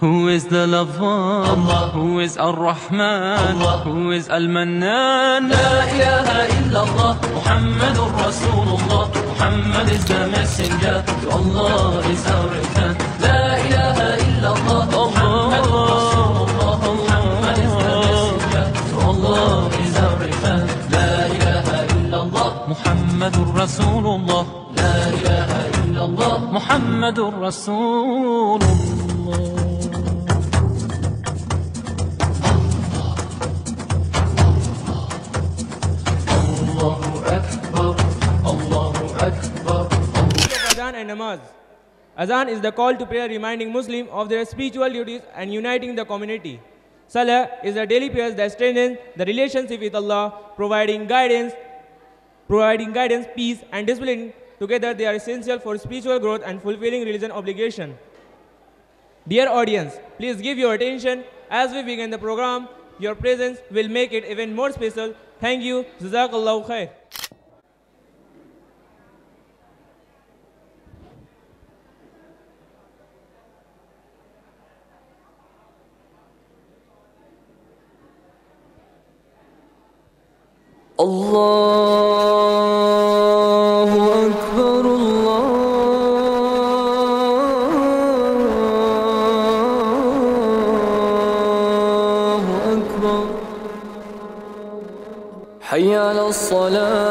Who is the lover? Allah. Who is Ar-Rahman? Allah. Who is Al-Mannan? La ilaha illallah, Muhammadur Rasulullah. Muhammad is the messenger, to Allah is our return. La ilaha illallah, Muhammadur Rasulullah. Muhammad is the messenger, to Allah is our return. La ilaha illallah, Muhammadur Rasulullah. La ilaha illallah, Muhammadur Rasulullah. Azan and Namaz. Azan is the call to prayer reminding Muslims of their spiritual duties and uniting the community. Salah is the daily prayers that strengthen the relationship with Allah, providing guidance, peace and discipline. Together they are essential for spiritual growth and fulfilling religion obligation. Dear audience, please give your attention as we begin the program. Your presence will make it even more special. Thank you. Jazakallahu khair. Allahu Akbar, Allahu Akbar. Hayya ala salat.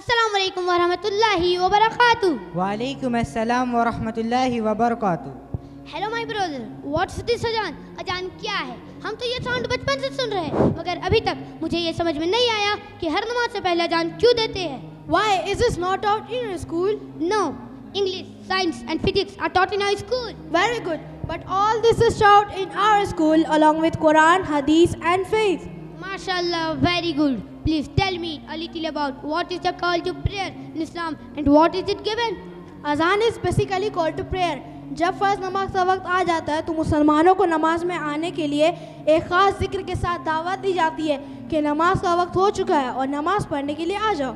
Assalamu alaikum wa rahmatullahi wa barakatuh. वालेकुम अस्सलाम व रहमतुल्लाहि व बरकातुहू. Hello my brother, what's this azan? अजान क्या है? हम तो ये साउंड बचपन से सुन रहे हैं, मगर अभी तक मुझे ये समझ में नहीं आया कि हर नमाज से पहले अजान क्यों देते हैं. Why is this not taught in your school? No, English, science and physics are taught in our school. Very good. But all this is taught in our school along with Quran, Hadith and faith. MashaAllah, very good. Please tell me a little about what is the call to prayer in Islam and what is it given? Azan is basically call to prayer. जब फर्ज नमाज का वक्त आ जाता है तो मुसलमानों को नमाज में आने के लिए एक ख़ास जिक्र के साथ दावत दी जाती है कि नमाज का वक्त हो चुका है और नमाज पढ़ने के लिए आ जाओ.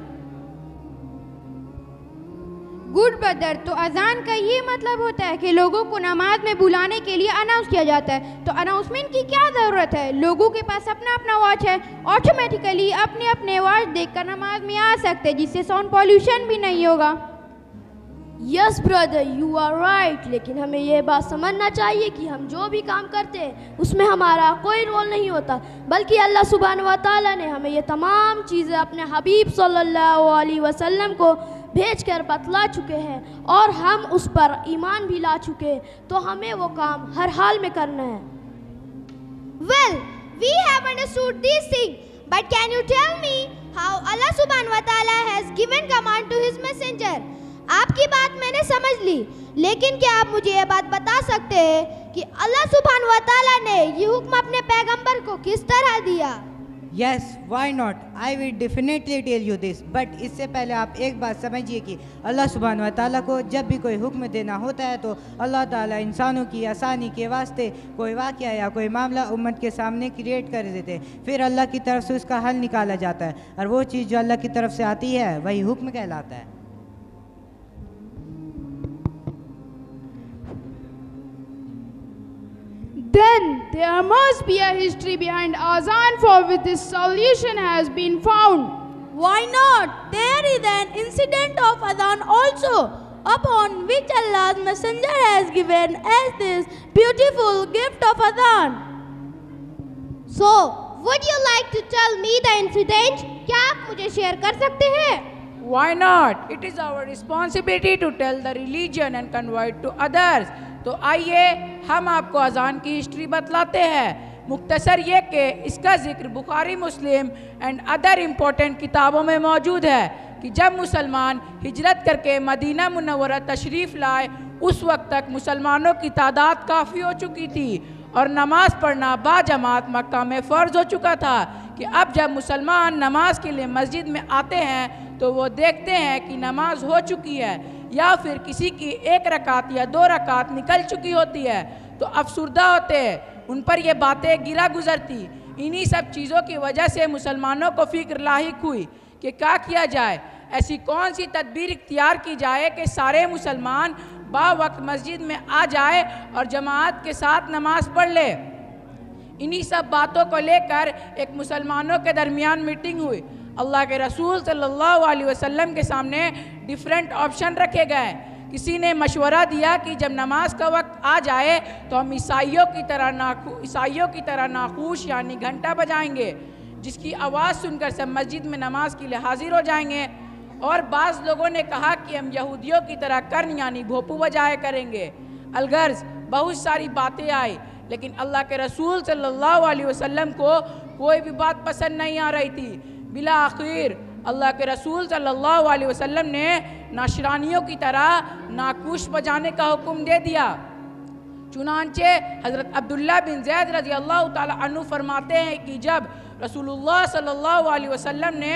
गुड ब्रदर, तो अजान का ये मतलब होता है कि लोगों को नमाज में बुलाने के लिए अनाउंस किया जाता है. तो अनाउंसमेंट की क्या ज़रूरत है? लोगों के पास अपना अपना वॉच है, ऑटोमेटिकली अपने अपने वॉच देखकर नमाज में आ सकते हैं, जिससे साउंड पॉल्यूशन भी नहीं होगा. Yes brother, you are right. लेकिन हमें ये बात समझना चाहिए कि हम जो भी काम करते हैं उसमें हमारा कोई रोल नहीं होता, बल्कि अल्लाह सुब्हानहू व तआला ने हमें ये तमाम चीज़ें अपने हबीब सल्लल्लाहु अलैहि वसल्लम को भेजकर बतला चुके हैं और हम उस पर ईमान भी ला चुके हैं. तो हमें वो काम हर हाल में करना है. Well, we have understood these things, but can you tell me how Allah subhanahu wa ta'ala has given command to his messenger? आपकी बात मैंने समझ ली, लेकिन क्या आप मुझे ये बात बता सकते हैं कि अल्लाह सुब्हानहू व तआला ने ये हुक्म अपने पैगंबर को किस तरह दिया? Yes, why not, I will definitely tell you this. But इससे पहले आप एक बात समझिए कि अल्लाह सुब्हानहू व तआला को जब भी कोई हुक्म देना होता है तो अल्लाह ताला इंसानों की आसानी के वास्ते कोई वाक़या या कोई मामला उम्मत के सामने क्रिएट कर देते हैं. फिर अल्लाह की तरफ से उसका हल निकाला जाता है और वो चीज़ जो अल्लाह की तरफ से आती है वही हुक्म कहलाता है. Then there must be a history behind Azan for which this solution has been found. Why not? There is an incident of Adhan also. upon which Allah's Messenger has given us this beautiful gift of Adhan. So, would you like to tell me the incident? क्या आप मुझे share कर सकते हैं? Why not? It is our responsibility to tell the religion and convert to others. तो आइए हम आपको अजान की हिस्ट्री बतलाते हैं। मुख्तसर ये कि इसका जिक्र Bukhari, Muslim and other important किताबों में मौजूद है कि जब मुसलमान हिजरत करके मदीना मुनव्वरा तशरीफ़ लाए, उस वक्त तक मुसलमानों की तादाद काफ़ी हो चुकी थी और नमाज पढ़ना बाजमात मक्का में फ़र्ज़ हो चुका था कि अब जब मुसलमान नमाज के लिए मस्जिद में आते हैं तो वो देखते हैं कि नमाज हो चुकी है या फिर किसी की 1 रकात या 2 रकात निकल चुकी होती है, तो अफसुर्दा होते हैं। उन पर ये बातें गिरा गुजरती। इन्हीं सब चीज़ों की वजह से मुसलमानों को फ़िक्र लाहिक हुई कि क्या किया जाए, ऐसी कौन सी तदबीर इख्तियार की जाए कि सारे मुसलमान बावक्त मस्जिद में आ जाए और जमात के साथ नमाज पढ़ ले। इन्हीं सब बातों को लेकर एक मुसलमानों के दरमियान मीटिंग हुई। अल्लाह के रसूल सल्लल्लाहु अलैहि वसल्लम के सामने डिफरेंट ऑप्शन रखे गए। किसी ने मशवरा दिया कि जब नमाज का वक्त आ जाए तो हम ईसाइयों की तरह नाखूश यानी घंटा बजाएंगे, जिसकी आवाज़ सुनकर सब मस्जिद में नमाज के लिए हाजिर हो जाएंगे। और बाज़ लोगों ने कहा कि हम यहूदियों की तरह कर्न यानी भोपू बजाया करेंगे। अलगर्ज बहुत सारी बातें आई, लेकिन अल्लाह के रसूल सल्लल्लाहु अलैहि वसल्लम को कोई भी बात पसंद नहीं आ रही थी। बिला आखिर अल्लाह के रसूल सल्लल्लाहु अलैहि वसल्लम ने नाशरानियों की तरह नाकूश बजाने का हुक्म दे दिया। चुनांचे हज़रत अब्दुल्ला बिन ज़ैद रज़ी अल्लाह ताला अन्हु फरमाते हैं कि जब रसूलुल्लाह सल्लल्लाहु अलैहि वसल्लम ने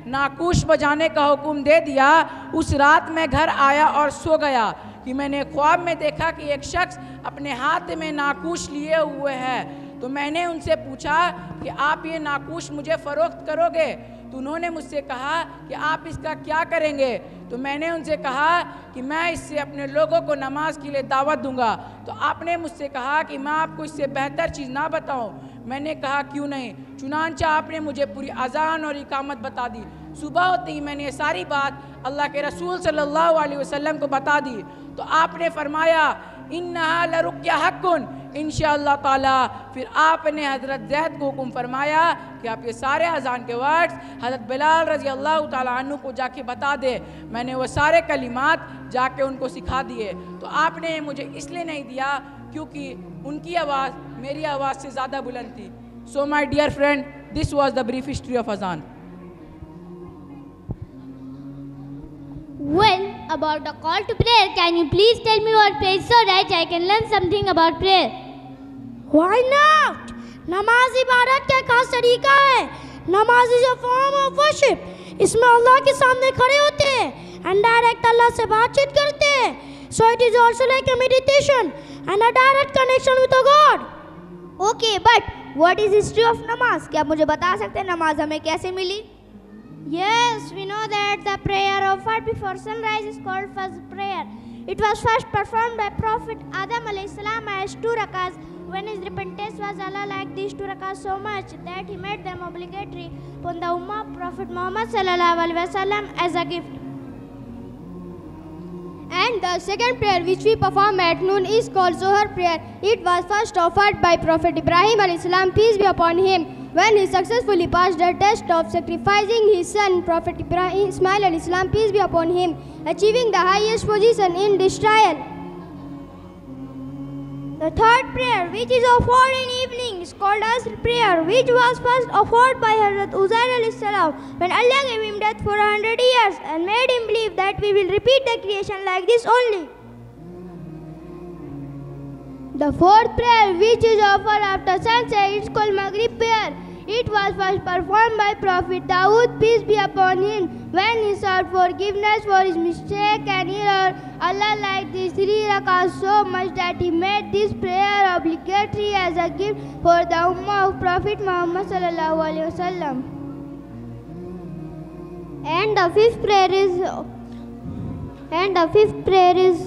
नाकूश बजाने का हुक्म दे दिया, उस रात मैं घर आया और सो गया कि मैंने ख्वाब में देखा कि एक शख्स अपने हाथ में नाकूश लिए हुए है। तो मैंने उनसे पूछा कि आप ये नाकूश मुझे फ़रोख्त करोगे? तो उन्होंने मुझसे कहा कि आप इसका क्या करेंगे? तो मैंने उनसे कहा कि मैं इससे अपने लोगों को नमाज के लिए दावत दूंगा। तो आपने मुझसे कहा कि मैं आपको इससे बेहतर चीज़ ना बताऊं। मैंने कहा क्यों नहीं? चुनांचा आपने मुझे पूरी अजान और इकामत बता दी। सुबह होते ही मैंने ये सारी बात अल्लाह के रसूल सल्लल्लाहु अलैहि वसल्लम को बता दी। तो आपने फरमाया इन्नहा लरुक्या हक्कुन इंशाअल्लाह ताला। फिर आपने हज़रत ज़ैद को हुक्म फरमाया कि आप ये सारे अजान के वर्ड्स हज़रत बिलाल रज़ी अल्लाह ताला अन्हु को जाके बता दे। मैंने वो सारे कलिमात जाके उनको सिखा दिए। तो आपने मुझे इसलिए नहीं दिया क्योंकि उनकी आवाज़ मेरी आवाज़ से ज़्यादा बुलंद थी। So my dear friend, this was the brief history of azan. Well, about the call to prayer, can you please tell me what prayer is so that I can learn something about prayer? Why not? नमाज इबादत का खास तरीका है। नमाज is a form of worship. इसमें अल्लाह के सामने खड़े होते हैं एंड डायरेक्ट अल्लाह से बातचीत करते हैं। So it is also like a meditation and a direct connection with God. Okay, but what is history of नमाज? क्या आप मुझे बता सकते हैं नमाज हमें कैसे मिली? Yes, we know that the prayer offered before sunrise is called Fajr prayer. It was first performed by Prophet Adam alayhi salam as 2 rakats. When his repentance was Allah liked these 2 rakats so much that he made them obligatory upon the Ummah of Prophet Muhammad sallallahu alaihi wasallam as a gift. And the second prayer which we perform at noon is called Zohar prayer. It was first offered by Prophet Ibrahim alayhi salam, peace be upon him, when he successfully passed the test of sacrificing his son Prophet Ismail alayhi salam, peace be upon him, achieving the highest position in this trial. The third prayer, which is offered in evening, is called Asr prayer, which was first offered by Hazrat Uzair alayhi salam when Allah gave him death for 100 years and made him believe that we will repeat the creation like this only. The fourth prayer which is offered after sunset is called Maghrib prayer. It was first performed by Prophet Dawood, peace be upon him, when he sought forgiveness for his mistake and error. Allah liked these 3 rakats so much that he made this prayer obligatory as a gift for the Ummah of Prophet Muhammad sallallahu alaihi wasallam. And the fifth prayer is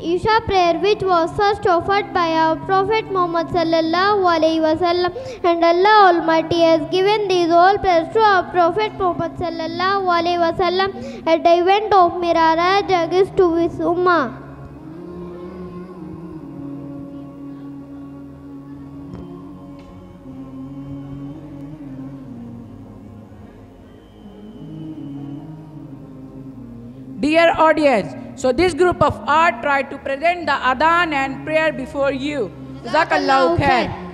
Isha prayer, which was first offered by our Prophet Muhammad sallallahu alaihi wasallam, and Allah Almighty has given these all prayers to our Prophet Muhammad sallallahu alaihi wasallam at the event of Miraj against to his ummah. Dear audience, so this group of art tried to present the adhan and prayer before you. Jazakallahu khair.